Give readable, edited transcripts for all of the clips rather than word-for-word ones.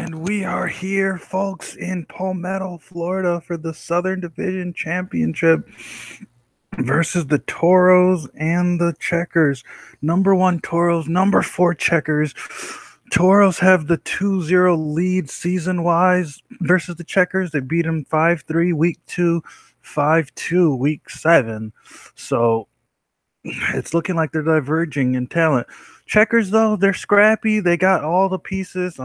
And we are here, folks, in Palmetto, Florida for the Southern Division Championship versus the Toros and the Checkers. Number 1 Toros, number 4 Checkers. Toros have the 2-0 lead season-wise versus the Checkers. They beat them 5-3 week 2, 5-2 week 7. So it's looking like they're diverging in talent. Checkers, though, they're scrappy. They got all the pieces.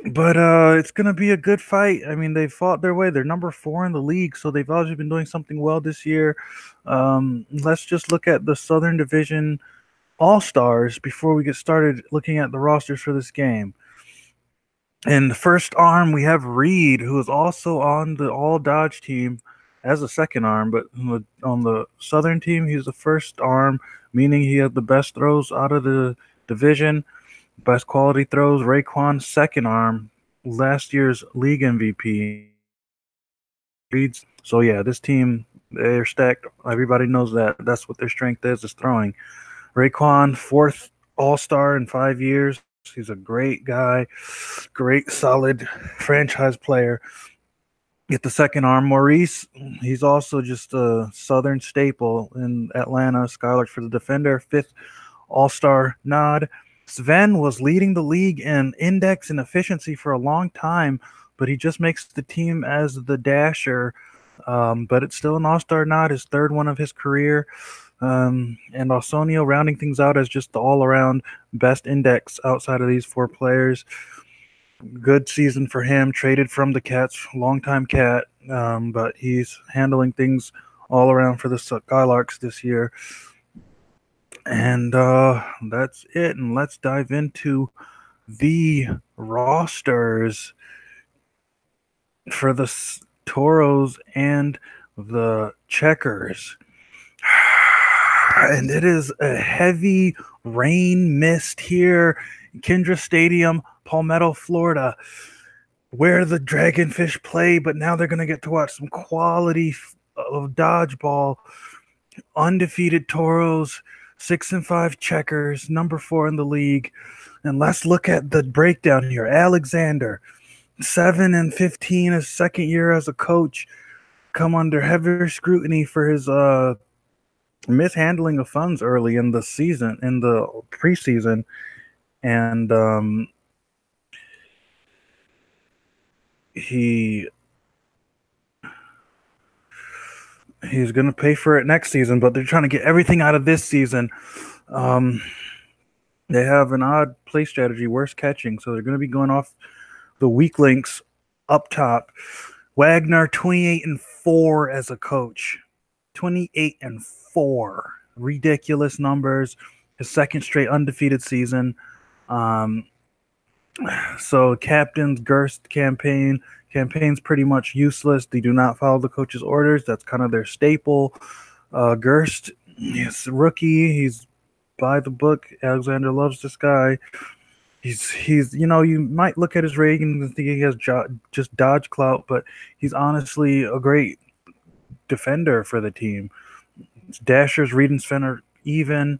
But it's gonna be a good fight. I mean, they fought their way. They're number 4 in the league, so they've obviously been doing something well this year. Let's just look at the Southern Division All-Stars before we get started looking at the rosters for this game. In the first arm, we have Reed, who is also on the all-Dodge team as a second arm, but on the Southern team, he's the first arm, meaning he had the best throws out of the division. Best quality throws, Raekwon, second arm, last year's league MVP. So, yeah, this team, they're stacked. Everybody knows that. That's what their strength is throwing. Raekwon, 4th All-Star in 5 years. He's a great guy, great, solid franchise player. Get the second arm. Maurice, he's also just a Southern staple in Atlanta. Skylarks for the defender, 5th All-Star nod. Sven was leading the league in index and efficiency for a long time, but he just makes the team as the dasher. But it's still an all-star nod, his 3rd one of his career. And Ausonio rounding things out as just the all-around best index outside of these 4 players. Good season for him, traded from the Cats, longtime Cat, but he's handling things all around for the Skylarks this year. And that's it. And let's dive into the rosters for the Toros and the Checkers. And it is a heavy rain mist here in Kindra Stadium, Palmetto, Florida, where the Dragonfish play. But now they're going to get to watch some quality of dodgeball. Undefeated Toros, 6-5 Checkers, number 4 in the league. And let's look at the breakdown here. Alexander, 7-15, his second year as a coach, come under heavier scrutiny for his mishandling of funds early in the season, in the preseason. And he's going to pay for it next season, but they're trying to get everything out of this season. They have an odd play strategy, worse catching, so they're going to be going off the weak links up top. Wagner, 28-4 as a coach. 28-4. Ridiculous numbers. His 2nd straight undefeated season. So captain's Gerst campaign's pretty much useless. They do not follow the coach's orders. That's kind of their staple. Gerst, he's a rookie. He's by the book. Alexander loves this guy. He's you might look at his ratings and think he has just dodge clout, but he's honestly a great defender for the team. Dashers, Reed and Sven are even.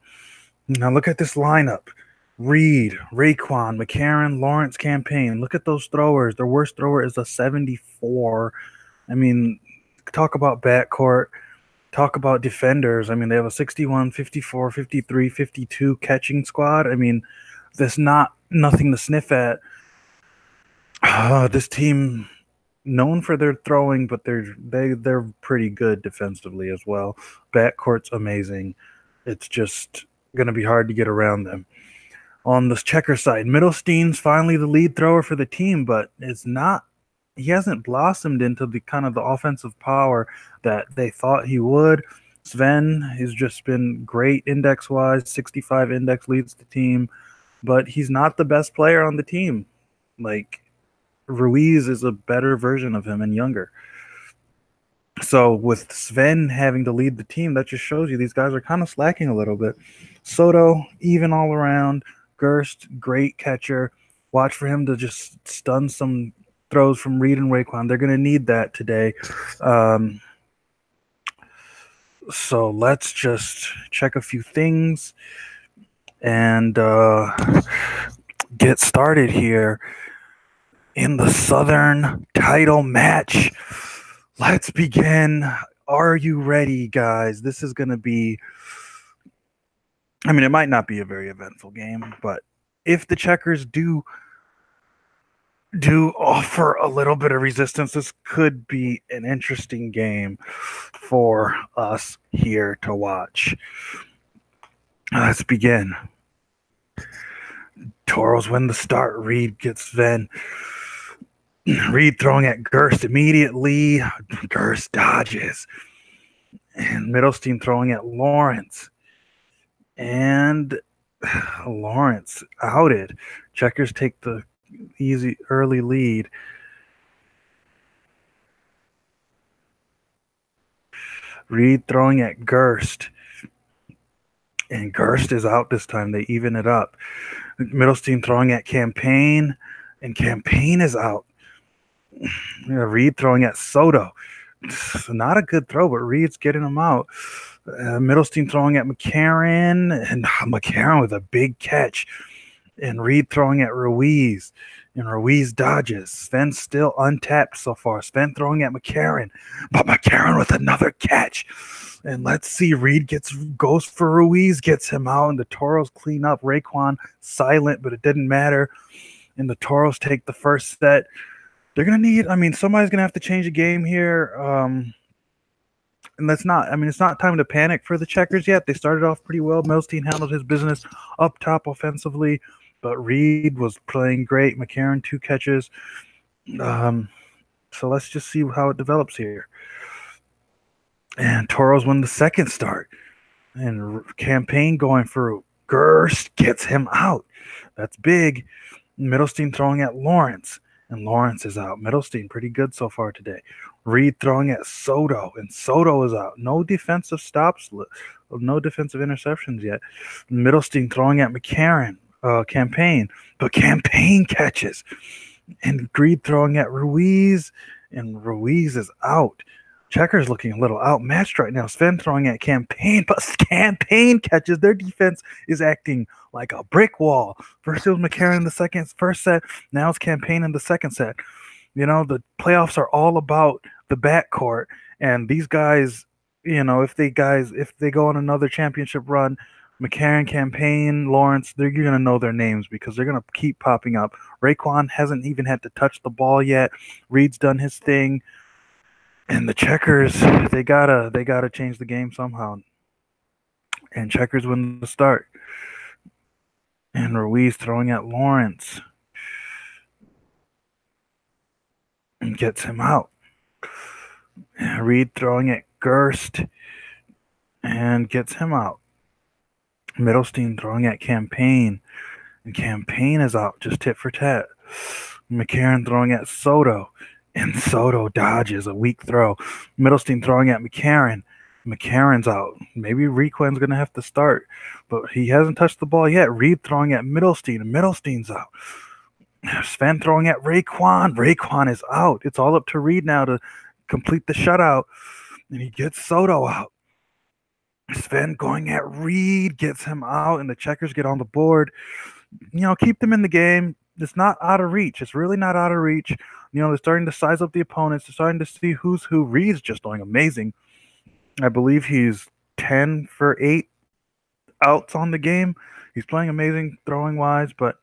Now look at this lineup. Reed, Raekwon, McCarron, Lawrence campaign. Look at those throwers. Their worst thrower is a 74. I mean, talk about backcourt. Talk about defenders. I mean, they have a 61, 54, 53, 52 catching squad. I mean, there's nothing to sniff at. This team, known for their throwing, but they're pretty good defensively as well. Backcourt's amazing. It's just going to be hard to get around them. On the Checker side, Middlestein's finally the lead thrower for the team, but he hasn't blossomed into the kind of the offensive power that they thought he would. Sven has just been great index-wise. 65 index leads the team, but he's not the best player on the team. Like, Ruiz is a better version of him and younger. So with Sven having to lead the team, that just shows you these guys are kind of slacking a little bit. Soto, even all around. Gerst, great catcher. Watch for him to just stun some throws from Reed and Raekwon. They're going to need that today. So let's just check a few things and get started here. in the Southern title match. Let's begin. Are you ready, guys? This is going to be, it might not be a very eventful game, but if the Checkers do offer a little bit of resistance, this could be an interesting game for us here to watch. Let's begin. Toros win the start. Reed gets Sven. Reed throwing at Gerst immediately. Gerst dodges. And Middlestein throwing at Lawrence. And Lawrence outed. Checkers take the easy early lead. Reed throwing at Gerst. And Gerst is out this time. They even it up. Middlestein throwing at Campaign. And Campaign is out. Reed throwing at Soto. Not a good throw, but Reed's getting him out. Middlestein throwing at McCarron. And McCarron with a big catch. And Reed throwing at Ruiz. And Ruiz dodges. Sven still untapped so far. Sven throwing at McCarron. But McCarron with another catch. And let's see. Reed goes for Ruiz, gets him out. And the Toros clean up. Raekwon silent, but it didn't matter. And the Toros take the first set. They're going to need, somebody's going to have to change the game here. And that's not, it's not time to panic for the Checkers yet. They started off pretty well. Middlestein handled his business up top offensively. But Reed was playing great. McCarron, 2 catches. So let's just see how it develops here. And Toros win the second start. And Campaign going for Gerst gets him out. That's big. Middlestein throwing at Lawrence. And Lawrence is out. Middlestein pretty good so far today. Reed throwing at Soto. And Soto is out. No defensive stops. No defensive interceptions yet. Middlestein throwing at McCarron. Campaign. But Campaign catches. And Reed throwing at Ruiz. And Ruiz is out. Checkers looking a little outmatched right now. Sven throwing at Campaign, but Campaign catches. Their defense is acting like a brick wall. First it was McCarron in the first set. Now it's Campaign in the second set. The playoffs are all about the backcourt, and these guys, if they go on another championship run, McCarron, Campaign, Lawrence, you're going to know their names because they're going to keep popping up. Raekwon hasn't even had to touch the ball yet. Reed's done his thing. And the Checkers, they gotta change the game somehow. And Checkers win the start. And Ruiz throwing at Lawrence. And gets him out. And Reed throwing at Gerst. And gets him out. Middlestein throwing at Campaign. And Campaign is out, just tit for tat. McCarron throwing at Soto. And Soto dodges a weak throw. Middlestein throwing at McCarron. McCarron's out. Maybe Raekwon's going to have to start, but he hasn't touched the ball yet. Reed throwing at Middlestein, and Middlestein's out. Sven throwing at Raekwon. Raekwon is out. It's all up to Reed now to complete the shutout, and he gets Soto out. Sven going at Reed, gets him out, and the Checkers get on the board. Keep them in the game. It's not out of reach. It's really not out of reach. They're starting to size up the opponents. They're starting to see who's who. Reed's just doing amazing. I believe he's 10 for 8 outs on the game. He's playing amazing throwing-wise, but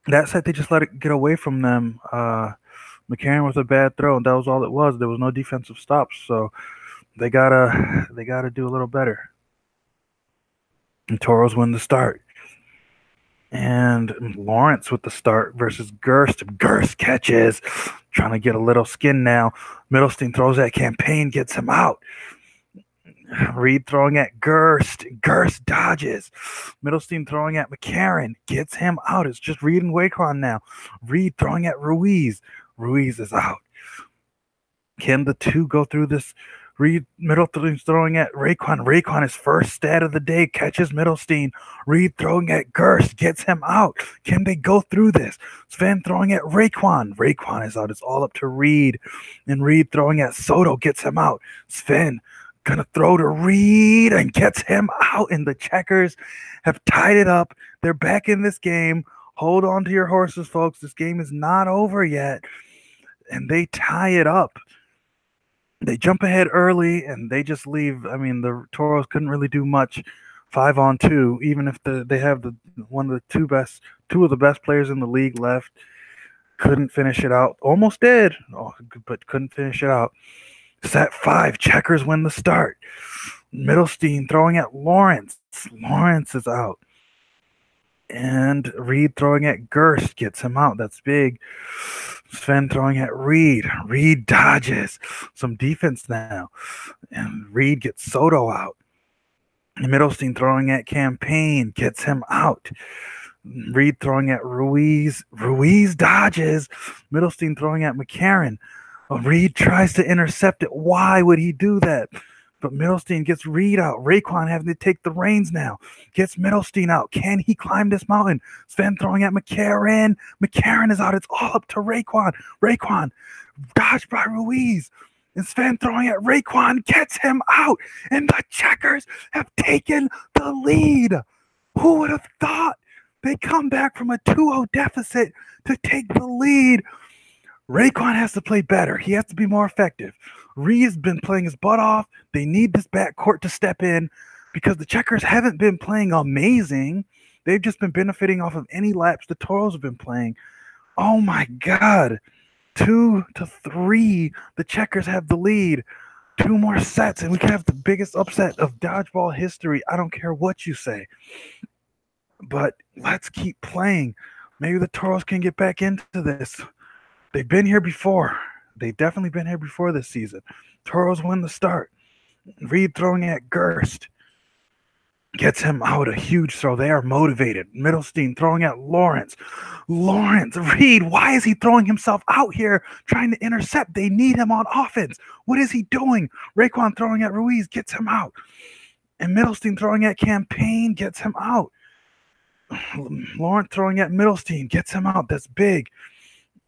that said, they just let it get away from them. McCarron with a bad throw, and that was all it was. There was no defensive stops, so they gotta do a little better. And Toros win the start. And Lawrence with the start versus Gerst. Gerst catches. Trying to get a little skin now. Middlestein throws at Campaign, gets him out. Reed throwing at Gerst. Gerst dodges. Middlestein throwing at McCarron, gets him out. It's just Reed and Raekwon now. Reed throwing at Ruiz. Ruiz is out. Can the two go through this? Reed Middlestein's throwing at Raekwon. Raekwon, his first stat of the day, catches Middlestein. Reed throwing at Gerst, gets him out. Can they go through this? Sven throwing at Raekwon. Raekwon is out. It's all up to Reed. And Reed throwing at Soto, gets him out. Sven gonna throw to Reed and gets him out. And the Checkers have tied it up. They're back in this game. Hold on to your horses, folks. This game is not over yet. And they tie it up. They jump ahead early and they just leave. I mean, the Toros couldn't really do much 5-on-2, even if they have two of the best players in the league left. Couldn't finish it out. Almost did, but couldn't finish it out. Set 5, checkers win the start. Middlestein throwing at Lawrence. Lawrence is out. And Reed throwing at Gerst gets him out. That's big. Sven throwing at Reed. Reed dodges. Some defense now. And Reed gets Soto out. Middlestein throwing at Campaign gets him out. Reed throwing at Ruiz. Ruiz dodges. Middlestein throwing at McCarron. Reed tries to intercept it. Why would he do that? But Middlestein gets Reed out. Raekwon having to take the reins now. Gets Middlestein out. Can he climb this mountain? Sven throwing at McCarron. McCarron is out. It's all up to Raekwon. Raekwon dodged by Ruiz. And Sven throwing at Raekwon gets him out. And the checkers have taken the lead. Who would have thought? They come back from a 2-0 deficit to take the lead. Raekwon has to play better. He has to be more effective. Reed's been playing his butt off. They need this backcourt to step in because the checkers haven't been playing amazing. They've just been benefiting off of any laps the Toros have been playing. Oh my God. 2-3. The checkers have the lead. 2 more sets and we can have the biggest upset of dodgeball history. I don't care what you say. But let's keep playing. Maybe the Toros can get back into this. They've been here before. They've definitely been here before this season. Toros win the start. Reed throwing at Gerst. Gets him out. A huge throw. They are motivated. Middlestein throwing at Lawrence. Lawrence. Reed, why is he throwing himself out here trying to intercept? They need him on offense. What is he doing? Raekwon throwing at Ruiz gets him out. And Middlestein throwing at Campaign gets him out. Lawrence throwing at Middlestein gets him out. That's big.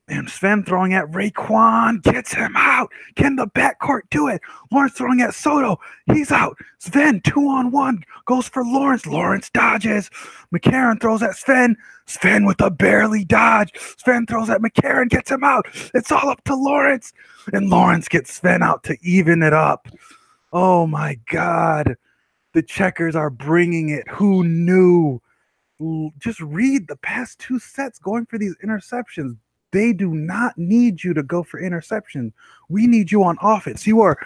And Sven throwing at Raekwon gets him out. Can the backcourt do it? Lawrence throwing at Soto. He's out. Sven 2-on-1 goes for Lawrence. Lawrence dodges. McCarron throws at Sven. Sven with a barely dodge. Sven throws at McCarron, gets him out. It's all up to Lawrence. And Lawrence gets Sven out to even it up. Oh my God. The checkers are bringing it. Who knew? Just read the past 2 sets going for these interceptions. They do not need you to go for interceptions. We need you on offense. You are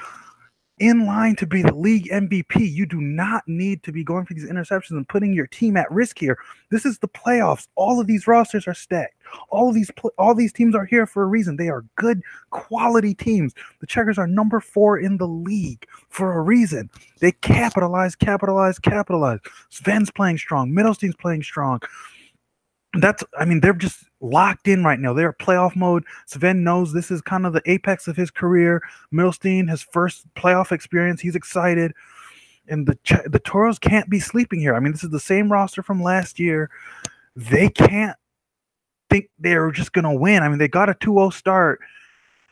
in line to be the league MVP. You do not need to be going for these interceptions and putting your team at risk here. This is the playoffs. All of these rosters are stacked. All these teams are here for a reason. They are good quality teams. The checkers are number 4 in the league for a reason. They capitalize. Sven's playing strong. Middlestein's playing strong. They're just locked in right now. They're playoff mode. Sven knows this is kind of the apex of his career. Middlestein, his first playoff experience. He's excited. And the Toros can't be sleeping here. I mean, this is the same roster from last year. They can't think they're just going to win. I mean, they got a 2-0 start,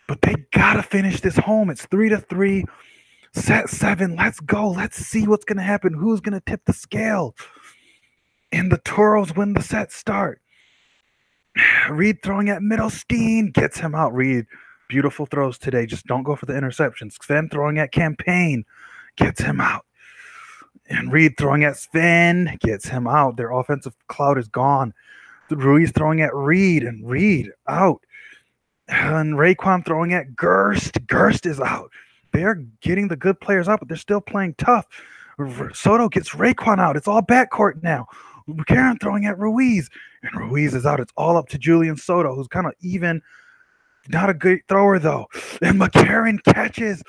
but they got to finish this home. It's 3-3. Set 7. Let's go. Let's see what's going to happen. Who's going to tip the scale? And the Toros win the set start. Reed throwing at Middlestein gets him out. Reed, beautiful throws today. Just don't go for the interceptions. Sven throwing at Campaign gets him out. And Reed throwing at Sven gets him out. Their offensive cloud is gone. Ruiz throwing at Reed, and Reed out. And Raekwon throwing at Gerst. Gerst is out. They're getting the good players out, but they're still playing tough. Soto gets Raekwon out. It's all backcourt now. McCarron throwing at Ruiz, and Ruiz is out. It's all up to Julian Soto, who's kind of even. Not a good thrower, though. And McCarron catches.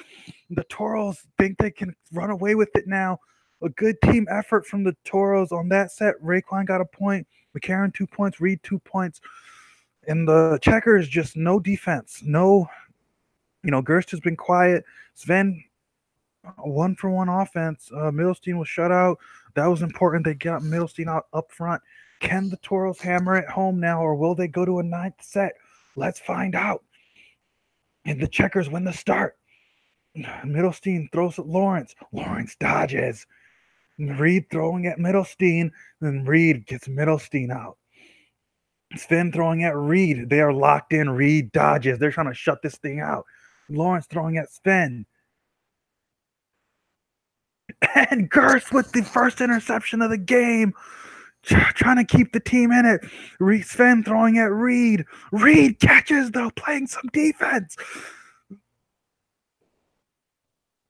The Toros think they can run away with it now. A good team effort from the Toros on that set. Raekwon got a point. McCarron 2 points. Reed 2 points. And the checkers just no defense. No, Gerst has been quiet. Sven, 1-for-1 offense. Middlestein was shut out. That was important. They got Middlestein out up front. Can the Toros hammer it home now, or will they go to a 9th set? Let's find out. And the checkers win the start. Middlestein throws at Lawrence. Lawrence dodges. Reed throwing at Middlestein. Then Reed gets Middlestein out. Sven throwing at Reed. They are locked in. Reed dodges. They're trying to shut this thing out. Lawrence throwing at Sven. And Gerst with the first interception of the game. Trying to keep the team in it. Sven throwing at Reed. Reed catches, though, playing some defense.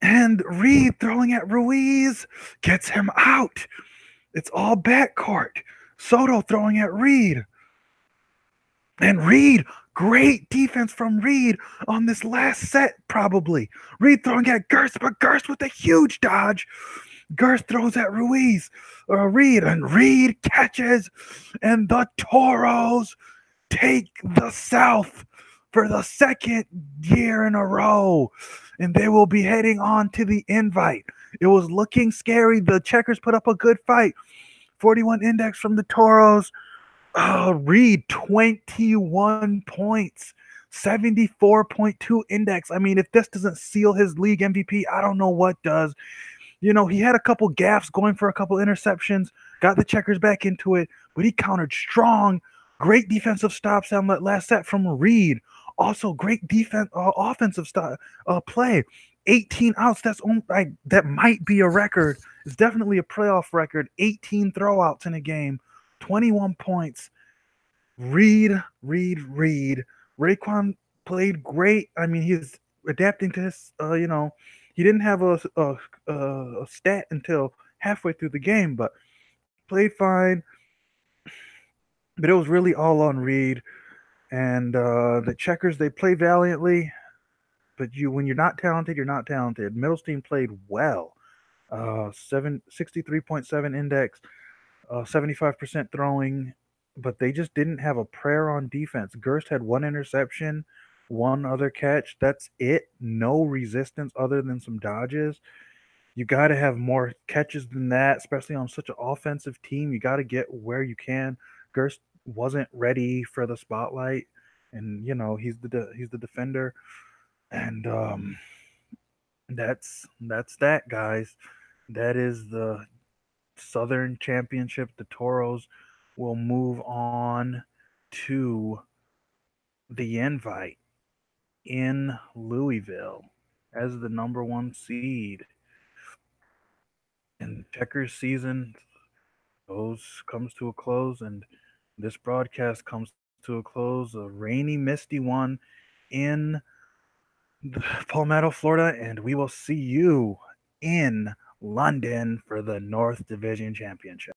And Reed throwing at Ruiz gets him out. It's all backcourt. Soto throwing at Reed. And Reed, great defense from Reed on this last set, probably. Reed throwing at Gerst, but Gerst with a huge dodge. Gerst throws at Reed, and Reed catches, and the Toros take the South for the second year in a row, and they will be heading on to the invite. It was looking scary. The Checkers put up a good fight. 41 index from the Toros. Reed, 21 points, 74.2 index. I mean, if this doesn't seal his league MVP, I don't know what does. You know, he had a couple gaffes going for a couple interceptions, got the Checkers back into it, but he countered strong. Great defensive stops on that last set from Reed. Also, great offensive play. 18 outs. That might be a record. It's definitely a playoff record. 18 throwouts in a game. 21 points. Reed. Raekwon played great. I mean, he's adapting to his, he didn't have a stat until halfway through the game, but played fine. But it was really all on Reed. And the Checkers, they play valiantly. But when you're not talented, you're not talented. Middlestein played well. 63.7 index, 75% throwing, but they just didn't have a prayer on defense. Gerst had one interception, one other catch. That's it. No resistance other than some dodges. You got to have more catches than that, especially on such an offensive team. You got to get where you can. Gerst wasn't ready for the spotlight, and he's the defender, and that's that, guys. That is the Southern Championship. The Toros will move on to the invite in Louisville as the number one seed. And Checkers season comes to a close, and this broadcast comes to a close. A rainy, misty one in Palmetto, Florida, and we will see you in London for the North Division Championship.